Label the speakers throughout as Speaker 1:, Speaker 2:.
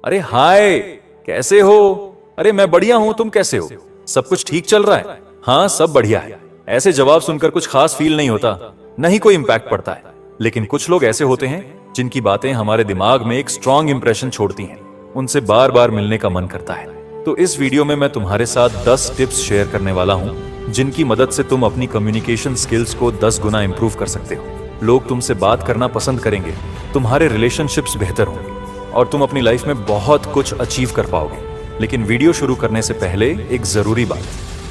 Speaker 1: अरे हाय, कैसे हो? अरे मैं बढ़िया हूं, तुम कैसे हो? सब कुछ ठीक चल रहा है? हाँ, सब बढ़िया है। ऐसे जवाब सुनकर कुछ खास फील नहीं होता, न ही कोई इंपैक्ट पड़ता है। लेकिन कुछ लोग ऐसे होते हैं जिनकी बातें हमारे दिमाग में एक स्ट्रॉन्ग इंप्रेशन छोड़ती हैं। उनसे बार बार मिलने का मन करता है। तो इस वीडियो में मैं तुम्हारे साथ 10 टिप्स शेयर करने वाला हूं, जिनकी मदद से तुम अपनी कम्युनिकेशन स्किल्स को 10 गुना इंप्रूव कर सकते हो। लोग तुमसे बात करना पसंद करेंगे, तुम्हारे रिलेशनशिप्स बेहतर होंगे और तुम अपनी लाइफ में बहुत कुछ अचीव कर पाओगे। लेकिन वीडियो शुरू करने से पहले एक जरूरी बात,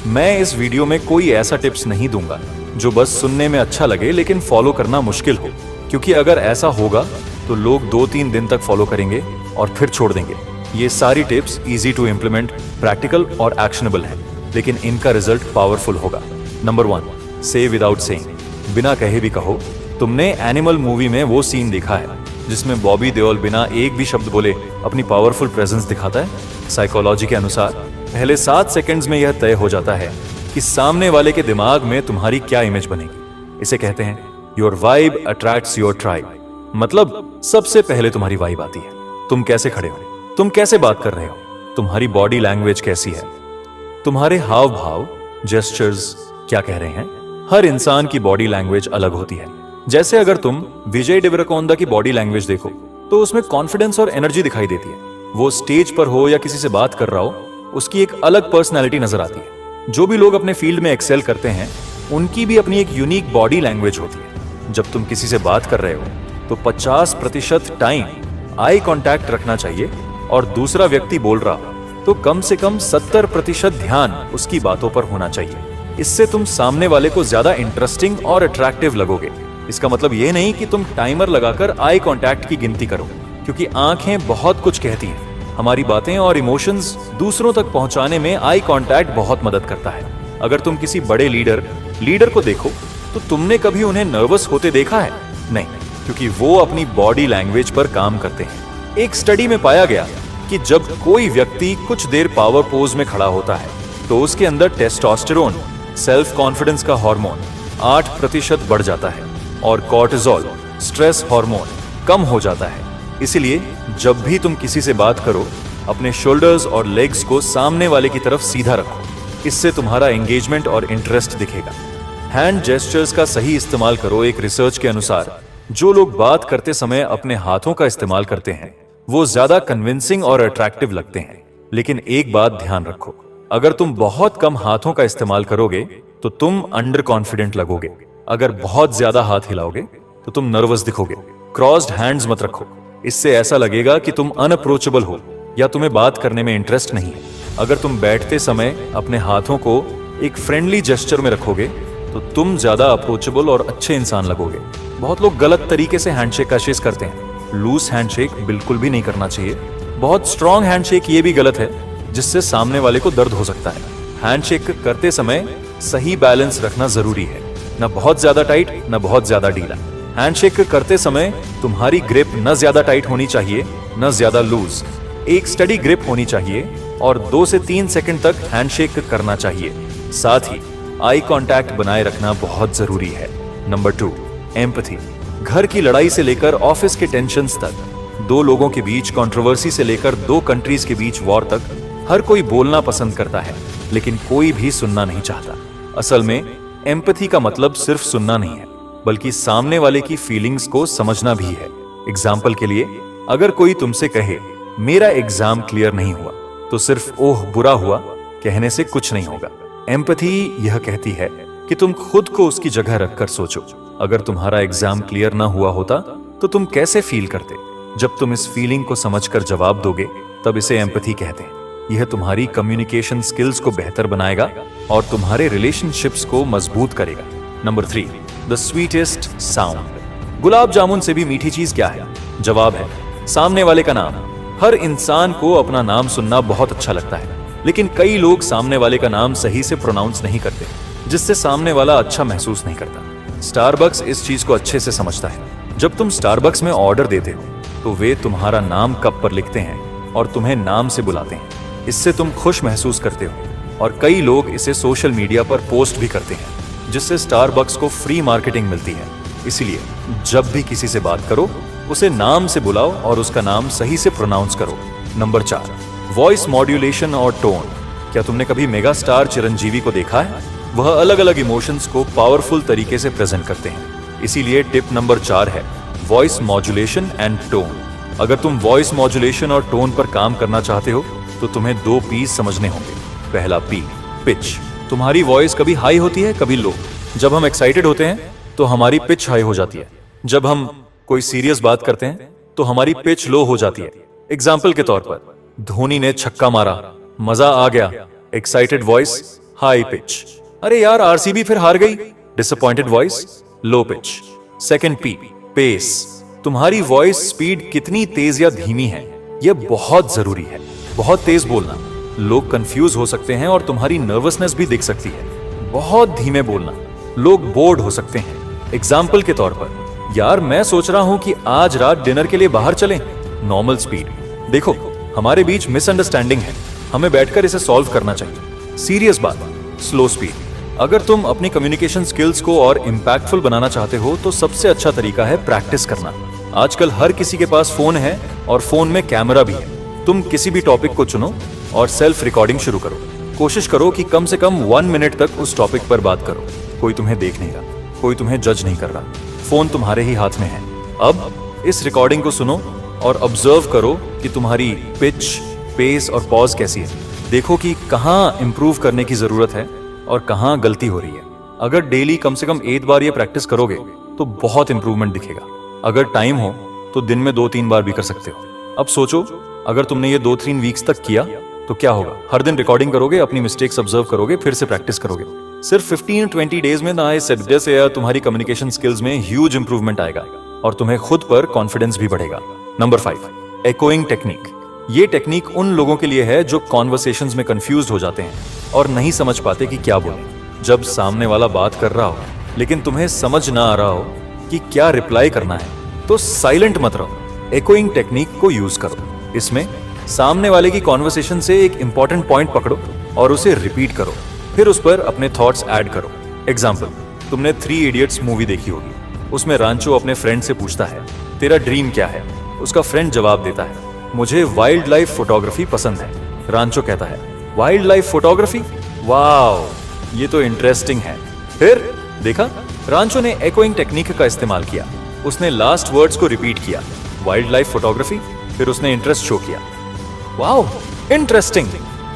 Speaker 1: मैं इस वीडियो में कोई ऐसा टिप्स नहीं दूंगा जो बस सुनने में अच्छा लगे लेकिन फॉलो करना मुश्किल हो, क्योंकि अगर ऐसा होगा तो लोग 2-3 दिन तक फॉलो करेंगे और फिर छोड़ देंगे। ये सारी tips easy to implement, practical और एक्शनेबल है, लेकिन इनका रिजल्ट पावरफुल होगा। नंबर 1, से विदाउट सेइंग। बिना कहे भी कहो। तुमने एनिमल मूवी में वो सीन देखा है जिसमें बॉबी देओल बिना एक भी शब्द बोले अपनी पावरफुल प्रेजेंस दिखाता है। साइकोलॉजी के अनुसार पहले 7 सेकंड्स में यह तय हो जाता है कि सामने वाले के दिमाग में तुम्हारी क्या इमेज बनेगी। इसे कहते हैं your vibe attracts your tribe. मतलब सबसे पहले तुम्हारी वाइब आती है। तुम कैसे खड़े हो, तुम कैसे बात कर रहे हो, तुम्हारी बॉडी लैंग्वेज कैसी है, तुम्हारे हाव भाव, जेस्चर्स क्या कह रहे हैं। हर इंसान की बॉडी लैंग्वेज अलग होती है। जैसे अगर तुम विजय देवरकोंडा की बॉडी लैंग्वेज देखो तो उसमें कॉन्फिडेंस और एनर्जी दिखाई देती है। वो स्टेज पर हो या किसी से बात कर रहा हो, उसकी एक अलग पर्सनैलिटी नजर आती है। जो भी लोग अपने फील्ड में एक्सेल करते हैं, उनकी भी अपनी एक यूनिक बॉडी लैंग्वेज होती है। जब तुम किसी से बात कर रहे हो तो 50% टाइम आई कांटेक्ट रखना चाहिए और दूसरा व्यक्ति बोल रहा हो तो कम से कम 70% ध्यान उसकी बातों पर होना चाहिए। इससे तुम सामने वाले को ज्यादा इंटरेस्टिंग और अट्रैक्टिव लगोगे। इसका मतलब ये नहीं कि तुम टाइमर लगाकर आई कांटेक्ट की गिनती करो, क्योंकि आंखें बहुत कुछ कहती हैं। हमारी बातें और इमोशंस दूसरों तक पहुंचाने में आई कांटेक्ट बहुत मदद करता है। अगर तुम किसी बड़े लीडर को देखो तो तुमने कभी उन्हें नर्वस होते देखा है? नहीं, क्योंकि वो अपनी बॉडी लैंग्वेज पर काम करते हैं। एक स्टडी में पाया गया कि जब कोई व्यक्ति कुछ देर पावर पोज में खड़ा होता है तो उसके अंदर टेस्टोस्टेरोन, सेल्फ कॉन्फिडेंस का हार्मोन 8% बढ़ जाता है और कॉर्टिसोल, स्ट्रेस हार्मोन कम हो जाता है। इसलिए जब भी तुम किसी से बात करो, अपने शोल्डर्स और लेग्स को सामने वाले की तरफ सीधा रखो। इससे तुम्हारा एंगेजमेंट और इंटरेस्ट दिखेगा। हैंड जेस्चर्स का सही इस्तेमाल करो। एक रिसर्च के अनुसार जो लोग बात करते समय अपने हाथों का इस्तेमाल करते हैं, वो ज्यादा कन्विंसिंग और अट्रैक्टिव लगते हैं। लेकिन एक बात ध्यान रखो, अगर तुम बहुत कम हाथों का इस्तेमाल करोगे तो तुम अंडर कॉन्फिडेंट लगोगे। अगर बहुत ज्यादा हाथ हिलाओगे तो तुम नर्वस दिखोगे। क्रॉस्ड हैंड्स मत रखो, इससे ऐसा लगेगा कि तुम अनअप्रोचेबल हो या तुम्हें बात करने में इंटरेस्ट नहीं है। अगर तुम बैठते समय अपने हाथों को एक फ्रेंडली जेस्चर में रखोगे तो तुम ज्यादा अप्रोचेबल और अच्छे इंसान लगोगे। बहुत लोग गलत तरीके से हैंडशेक का शेक करते हैं। लूज हैंडशेक बिल्कुल भी नहीं करना चाहिए। बहुत स्ट्रॉन्ग हैंडशेक ये भी गलत है, जिससे सामने वाले को दर्द हो सकता है। हैंडशेक करते समय सही बैलेंस रखना जरूरी है, न बहुत ज्यादा टाइट न बहुत ज्यादा ढीला। हैंडशेक करते समय तुम्हारी ग्रिप न ज्यादा टाइट होनी चाहिए न ज्यादा लूज। एक स्टडी ग्रिप होनी चाहिए और 2 से 3 सेकंड तक हैंडशेक करना चाहिए। साथ ही आई कांटेक्ट बनाए रखना बहुत जरूरी है। Number 2, empathy. घर की लड़ाई से लेकर ऑफिस के टेंशन्स तक, 2 लोगों के बीच कंट्रोवर्सी से लेकर 2 कंट्रीज के बीच वॉर तक, हर कोई बोलना पसंद करता है लेकिन कोई भी सुनना नहीं चाहता। असल में एम्पैथी का मतलब सिर्फ सुनना नहीं है, बल्कि सामने वाले की फीलिंग्स को समझना भी है। एग्जाम्पल के लिए, अगर कोई तुमसे कहे मेरा एग्जाम क्लियर नहीं हुआ, तो सिर्फ ओह बुरा हुआ कहने से कुछ नहीं होगा। एम्पैथी यह कहती है कि तुम खुद को उसकी जगह रखकर सोचो। अगर तुम्हारा एग्जाम क्लियर ना हुआ होता तो तुम कैसे फील करते? जब तुम इस फीलिंग को समझकर जवाब दोगे, तब इसे एम्पैथी कहते हैं। यह तुम्हारी कम्युनिकेशन स्किल्स को बेहतर बनाएगा और तुम्हारे रिलेशनशिप्स को मजबूत करेगा। Number 3, the sweetest sound. Gulab jamun से भी मीठी चीज क्या है? जवाब है सामने वाले का नाम। हर इंसान को अपना नाम सुनना बहुत अच्छा लगता है, लेकिन कई लोग सामने वाले का नाम सही से प्रोनाउंस नहीं करते, जिससे सामने वाला अच्छा महसूस नहीं करता। स्टारबक्स इस चीज को अच्छे से समझता है। जब तुम स्टारबक्स में ऑर्डर देते हो तो वे तुम्हारा नाम कप पर लिखते हैं और तुम्हें नाम से बुलाते हैं। इससे तुम खुश महसूस करते हो और कई लोग इसे सोशल मीडिया पर पोस्ट भी करते हैं, जिससे स्टारबक्स को फ्री मार्केटिंग मिलती है। इसलिए जब भी किसी से बात करो, उसे नाम से बुलाओ और उसका नाम सही से प्रोनाउंस करो। नंबर 4, वॉइस मॉड्यूलेशन और टोन। क्या तुमने कभी मेगा स्टार चिरंजीवी को देखा है? वह अलग अलग इमोशंस को पावरफुल तरीके से प्रेजेंट करते हैं। इसीलिए टिप नंबर 4 है वॉइस मॉड्यूलेशन एंड टोन। अगर तुम वॉइस मॉड्यूलेशन और टोन पर काम करना चाहते हो तो तुम्हें 2 पीस समझने होंगे। पहला पी, पिच। तुम्हारी वॉइस कभी हाई होती है, कभी लो। जब हम एक्साइटेड होते हैं तो हमारी पिच हाई हो जाती है। जब हम कोई सीरियस बात करते हैं तो हमारी पिच लो हो जाती है। एग्जाम्पल के तौर पर, धोनी ने छक्का मारा, मजा आ गया, एक्साइटेड वॉइस, हाई पिच। अरे यार आरसीबी फिर हार गई, disappointed voice, low pitch. Second P, pace. तुम्हारी वॉइस स्पीड कितनी तेज या धीमी है, यह बहुत जरूरी है। बहुत तेज बोलना, लोग कंफ्यूज हो सकते हैं और तुम्हारी नर्वसनेस भी दिख सकती है। बहुत धीमे बोलना, लोग बोर्ड हो सकते हैं। एग्जाम्पल के तौर पर, यार मैं सोच रहा हूं कि आज रात डिनर के लिए बाहर चलें। Normal speed. देखो, हमारे बीच मिसअंडरस्टैंडिंग है, हमें बैठकर इसे सॉल्व करना चाहिए। सीरियस बात, स्लो स्पीड। अगर तुम अपनी कम्युनिकेशन स्किल्स को और इम्पैक्टफुल बनाना चाहते हो तो सबसे अच्छा तरीका है प्रैक्टिस करना। आजकल हर किसी के पास फोन है और फोन में कैमरा भी है। तुम किसी भी टॉपिक को चुनो और सेल्फ रिकॉर्डिंग शुरू करो। कोशिश करो कि कम से कम 1 मिनट तक उस टॉपिक पर बात करो। कोई तुम्हें देख नहीं रहा, कोई तुम्हें जज नहीं कर रहा, फोन तुम्हारे ही हाथ में है। अब इस रिकॉर्डिंग को सुनो और ऑब्जर्व करो कि तुम्हारी पिच, पेस और पॉज कैसी है। देखो कि कहाँ इंप्रूव करने की जरूरत है और कहाँ गलती हो रही है। अगर डेली कम से कम 8 बार ये प्रैक्टिस करोगे तो बहुत इंप्रूवमेंट दिखेगा। अगर टाइम हो तो दिन में 2-3 बार भी कर सकते हो। अब सोचो, अगर तुमने ये 2-3 वीक्स तक किया तो क्या होगा? हर दिन रिकॉर्डिंग करोगे, अपनी मिस्टेक्स ऑब्जर्व करोगे, फिर से प्रैक्टिस करोगे। सिर्फ 15-20 डेज में ना इस एडवाइस से तुम्हारी कम्युनिकेशन स्किल्स में ह्यूज इंप्रूवमेंट आएगा और तुम्हें खुद पर कॉन्फिडेंस भी बढ़ेगा। Number 5, echoing technique. ये टेक्निक उन लोगों के लिए है जो कॉन्वर्सेशंस में कंफ्यूज हो जाते हैं और नहीं समझ पाते कि क्या बोलें। जब सामने वाला बात कर रहा हो लेकिन तुम्हें समझ ना आ रहा हो कि क्या रिप्लाई करना है तो साइलेंट मत रहो। एकोइंग टेक्निक को यूज करो। इसमें सामने वाले की कॉन्वर्सेशन से एक इंपॉर्टेंट पॉइंट पकड़ो और उसे रिपीट करो, फिर उस पर अपने थॉट्स ऐड करो। एग्जाम्पल, तुमने 3 इडियट्स मूवी देखी होगी। उसमें रांचो अपने फ्रेंड से पूछता है, तेरा ड्रीम क्या है? उसका फ्रेंड जवाब देता है, मुझे वाइल्ड लाइफ फोटोग्राफी पसंद है। रांचो कहता है, वाइल्ड लाइफ फोटोग्राफी, वाओ, ये तो इंटरेस्टिंग है। फिर देखा, रांचो ने एकोइंग टेक्निक का इस्तेमाल किया। उसने लास्ट वर्ड्स को रिपीट किया, वाइल्ड लाइफ फोटोग्राफी, फिर उसने इंटरेस्ट शो किया, वाओ इंटरेस्टिंग।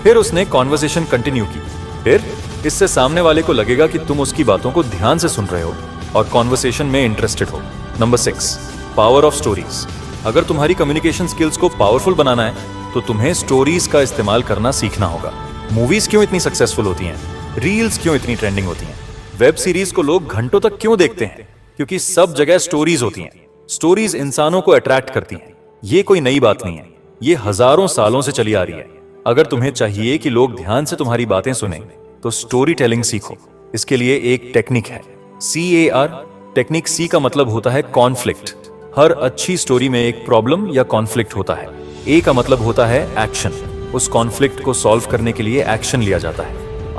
Speaker 1: फिर उसने कॉन्वर्सेशन कंटिन्यू की। फिर इससे सामने वाले को लगेगा कि तुम उसकी बातों को ध्यान से सुन रहे हो और कॉन्वर्सेशन में इंटरेस्टेड हो। Number 6, power of stories. अगर तुम्हारी कम्युनिकेशन स्किल्स को पावरफुल बनाना है तो तुम्हें स्टोरीज का इस्तेमाल करना सीखना होगा। मूवीज क्यों इतनी सक्सेसफुल होती हैं? रील्स क्यों इतनी ट्रेंडिंग होती हैं? वेब सीरीज को लोग घंटों तक क्यों देखते हैं? क्योंकि सब जगह स्टोरीज होती हैं। स्टोरीज इंसानों को अट्रैक्ट करती हैं। ये कोई नई बात नहीं है, ये हजारों सालों से चली आ रही है। अगर तुम्हें चाहिए कि लोग ध्यान से तुम्हारी बातें सुने तो स्टोरी टेलिंग सीखो। इसके लिए एक टेक्निक है, CAR। टेक्निक C का मतलब होता है कॉन्फ्लिक्ट। हर अच्छी स्टोरी में एक प्रॉब्लम या कॉन्फ्लिक्ट होता है। A का मतलब होता है एक्शन। उस कॉन्फ्लिक्ट को सॉल्व करने के लिए एक्शन लिया जाता है।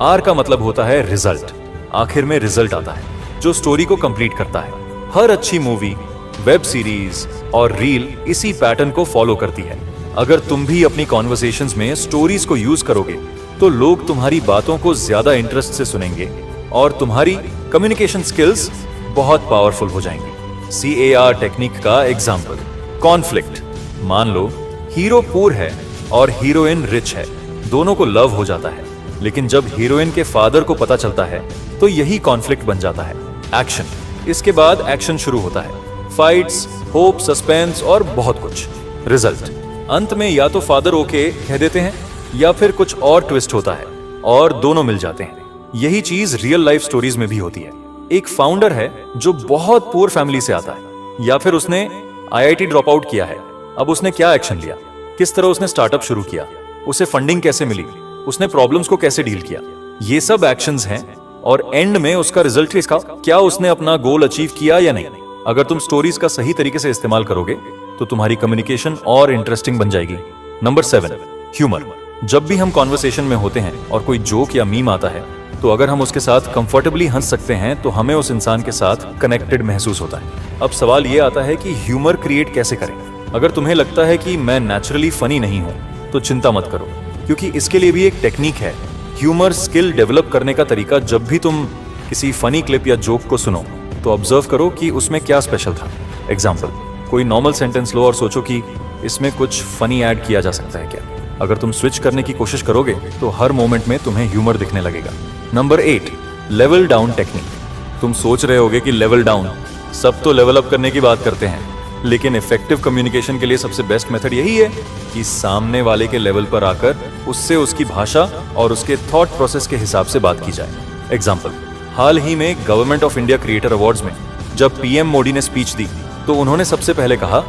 Speaker 1: R का मतलब होता है रिजल्ट। आखिर में रिजल्ट आता है जो स्टोरी को कंप्लीट करता है। हर अच्छी मूवी, वेब सीरीज और रील इसी पैटर्न को फॉलो करती है। अगर तुम भी अपनी कॉन्वर्सेशंस में स्टोरीज को यूज करोगे तो लोग तुम्हारी बातों को ज्यादा इंटरेस्ट से सुनेंगे और तुम्हारी कम्युनिकेशन स्किल्स बहुत पावरफुल हो जाएंगी। CAR टेक्निक का एग्जाम्पल, कॉन्फ्लिक्ट। मान लो हीरो पुअर है और हीरोइन रिच है, दोनों को लव हो जाता है, लेकिन जब हीरोइन के फादर को पता चलता है तो यही कॉन्फ्लिक्ट बन जाता है। एक्शन। इसके बाद एक्शन शुरू होता है, फाइट्स, होप, सस्पेंस और बहुत कुछ। रिजल्ट। अंत में या तो फादर ओके कह देते हैं या फिर कुछ और ट्विस्ट होता है और दोनों मिल जाते हैं। यही चीज रियल लाइफ स्टोरीज में भी होती है। एक फाउंडर है जो बहुत पुअर फैमिली से आता है या फिर उसने IIT ड्रॉप आउट किया है। अब उसने क्या एक्शन लिया, किस तरह उसने स्टार्टअप शुरू किया, उसे फंडिंग कैसे मिली, उसने प्रॉब्लम्स को कैसे डील किया, ये सब एक्शंस हैं और एंड में उसका रिजल्ट इसका, क्या उसने अपना गोल अचीव किया या नहीं। अगर तुम स्टोरीज का सही तरीके से इस्तेमाल करोगे तो तुम्हारी कम्युनिकेशन और इंटरेस्टिंग बन जाएगी। Number 7, humour. जब भी हम कॉन्वर्सेशन में होते हैं और कोई जोक या मीम आता है तो अगर हम उसके साथ कंफर्टेबली हंस सकते हैं तो हमें उस इंसान के साथ कनेक्टेड महसूस होता है। अब सवाल ये आता है कि ह्यूमर क्रिएट कैसे करें। अगर तुम्हें लगता है कि मैं नेचुरली फनी नहीं हूं तो चिंता मत करो, क्योंकि इसके लिए भी एक टेक्निक है। ह्यूमर स्किल डेवलप करने का तरीका, जब भी तुम किसी फनी क्लिप या जोक को सुनो तो ऑब्जर्व करो कि उसमें क्या स्पेशल था। एग्जाम्पल, कोई नॉर्मल सेंटेंस लो और सोचो कि इसमें कुछ फनी ऐड किया जा सकता है क्या। अगर तुम स्विच करने की कोशिश करोगे तो हर मोमेंट में तुम्हें ह्यूमर दिखने लगेगा। Number 8, level down technique. तुम सोच रहे होगे कि लेवल डाउन, सब तो लेवल अप करने की बात करते हैं, लेकिन इफेक्टिव कम्युनिकेशन के लिए सबसे बेस्ट मेथड यही है कि सामने वाले के लेवल पर आकर उससे उसकी भाषा और उसके थॉट प्रोसेस के हिसाब से बात की जाए। एग्जाम्पल, हाल ही में government of India creator awards में जब पीएम मोदी ने स्पीच दी तो उन्होंने सबसे पहले कहा,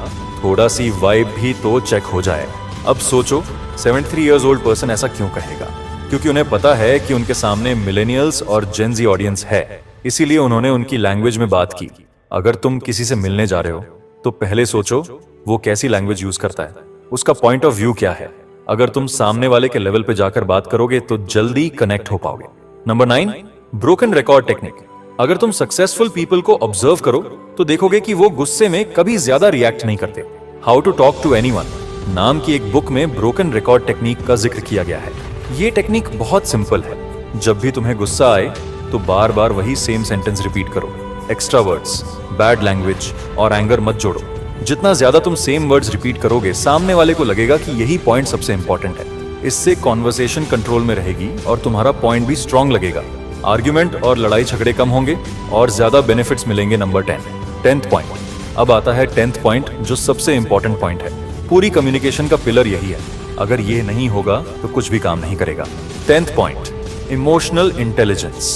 Speaker 1: थोड़ा सी वाइब भी तो चेक हो जाए। अब सोचो 73 इयर्स ओल्ड पर्सन ऐसा क्यों कहेगा? क्योंकि उन्हें पता है कि उनके सामने मिलेनियल्स और जेन जी ऑडियंस है, इसीलिए उन्होंने उनकी लैंग्वेज में बात की। अगर तुम किसी से मिलने जा रहे हो तो पहले सोचो वो कैसी लैंग्वेज यूज करता है, उसका पॉइंट ऑफ व्यू क्या है। अगर तुम सामने वाले के लेवल पे जाकर बात करोगे तो जल्दी कनेक्ट हो पाओगे। Number 9, broken record technique. अगर तुम सक्सेसफुल पीपल को ऑब्जर्व करो तो देखोगे कि वो गुस्से में कभी ज्यादा रिएक्ट नहीं करते। How to talk to anyone नाम की एक बुक में ब्रोकन रिकॉर्ड टेक्निक का जिक्र किया गया है। ये टेक्निक बहुत सिंपल है। जब भी तुम्हें गुस्सा आए तो बार बार वही सेम सेंटेंस रिपीट करो। एक्स्ट्रा वर्ड्स, बैड लैंग्वेज और एंगर मत जोड़ो। जितना ज्यादा तुम सेम वर्ड्स रिपीट करोगे, सामने वाले को लगेगा कि यही पॉइंट सबसे इंपॉर्टेंट है। इससे कॉन्वर्सेशन कंट्रोल में रहेगी और तुम्हारा पॉइंट भी स्ट्रांग लगेगा। आर्ग्यूमेंट और लड़ाई झगड़े कम होंगे और ज्यादा बेनिफिट्स मिलेंगे। Number 10th point. अब आता है 10th पॉइंट, जो सबसे इंपॉर्टेंट पॉइंट है। पूरी कम्युनिकेशन का पिलर यही है। अगर ये नहीं होगा तो कुछ भी काम नहीं करेगा। 10th point, emotional intelligence.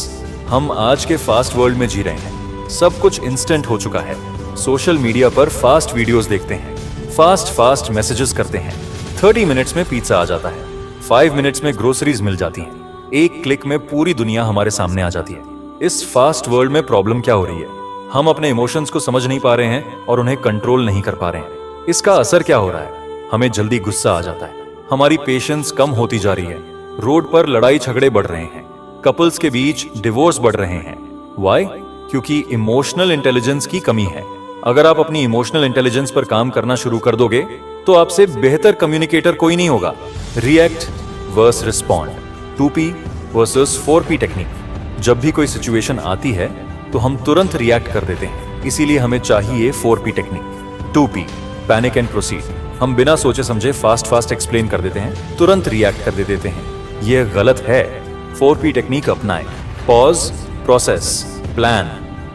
Speaker 1: हम आज के फास्ट वर्ल्ड में जी रहे हैं। सब कुछ इंस्टेंट हो चुका है। सोशल मीडिया पर फास्ट वीडियोस देखते हैं, फास्ट मैसेजेस करते हैं। 30 मिनट्स में पिज्जा आ जाता है, 5 मिनट्स में ग्रोसरीज मिल जाती हैं, एक क्लिक में पूरी दुनिया हमारे सामने आ जाती है। इस फास्ट वर्ल्ड में प्रॉब्लम क्या हो रही है? हम अपने इमोशंस को समझ नहीं पा रहे हैं और उन्हें कंट्रोल नहीं कर पा रहे हैं। इसका असर क्या हो रहा है? हमें जल्दी गुस्सा आ जाता है, हमारी पेशेंस कम होती जा रही है, रोड पर लड़ाई झगड़े बढ़ रहे हैं, कपल्स के बीच डिवोर्स बढ़ रहे हैं। व्हाई? क्योंकि इमोशनल इंटेलिजेंस की कमी है। अगर आप अपनी इमोशनल इंटेलिजेंस पर काम करना शुरू कर दोगे तो आपसे बेहतर कम्युनिकेटर कोई नहीं होगा। React versus respond, 2P versus 4P technique. जब भी कोई सिचुएशन आती है तो हम तुरंत रिएक्ट कर देते हैं, इसीलिए हमें चाहिए 4P technique. 2P, panic and proceed. हम बिना सोचे समझे फास्ट एक्सप्लेन कर देते हैं, तुरंत रिएक्ट कर देते हैं। यह गलत है। 4P टेक्निक अपनाएं। Pause, process, plan,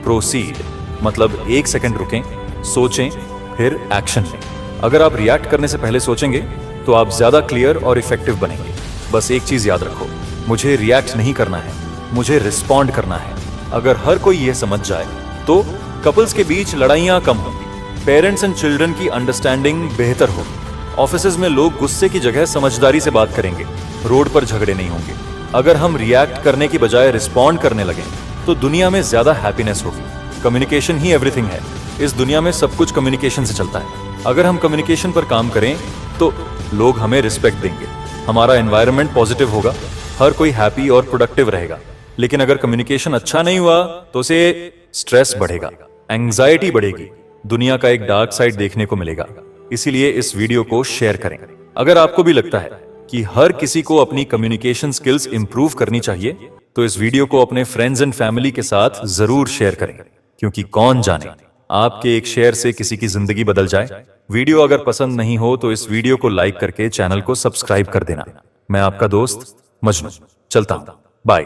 Speaker 1: proceed. मतलब 1 सेकंड रुकें, सोचें, फिर एक्शन लें। अगर आप रिएक्ट करने से पहले सोचेंगे तो आप ज्यादा क्लियर और इफेक्टिव बनेंगे। बस एक चीज याद रखो, मुझे रिएक्ट नहीं करना है, मुझे रिस्पॉन्ड करना है। अगर हर कोई यह समझ जाए तो कपल्स के बीच लड़ाइयां कम होंगी, पेरेंट्स एंड चिल्ड्रन की अंडरस्टैंडिंग बेहतर होगी, ऑफिसेज में लोग गुस्से की जगह समझदारी से बात करेंगे, रोड पर झगड़े नहीं होंगे। अगर हम रिएक्ट करने की बजाय रिस्पॉन्ड करने लगे तो दुनिया में ज्यादा हैप्पीनेस होगी। कम्युनिकेशन ही एवरीथिंग है। इस दुनिया में सब कुछ कम्युनिकेशन से चलता है। अगर हम कम्युनिकेशन पर काम करें तो लोग हमें रिस्पेक्ट देंगे, हमारा एनवायरनमेंट पॉजिटिव होगा, हर कोई हैप्पी और प्रोडक्टिव रहेगा। लेकिन अगर कम्युनिकेशन अच्छा नहीं हुआ तो उसे स्ट्रेस बढ़ेगा, एंजाइटी बढ़ेगी, दुनिया का एक डार्क साइड देखने को मिलेगा। इसीलिए इस वीडियो को शेयर करें। अगर आपको भी लगता है कि हर किसी को अपनी कम्युनिकेशन स्किल्स इंप्रूव करनी चाहिए तो इस वीडियो को अपने फ्रेंड्स एंड फैमिली के साथ जरूर शेयर करें, क्योंकि कौन जाने आपके एक शेयर से किसी की जिंदगी बदल जाए। वीडियो अगर पसंद नहीं हो तो इस वीडियो को लाइक करके चैनल को सब्सक्राइब कर देना। मैं आपका दोस्त मजनू चलता हूं। बाय।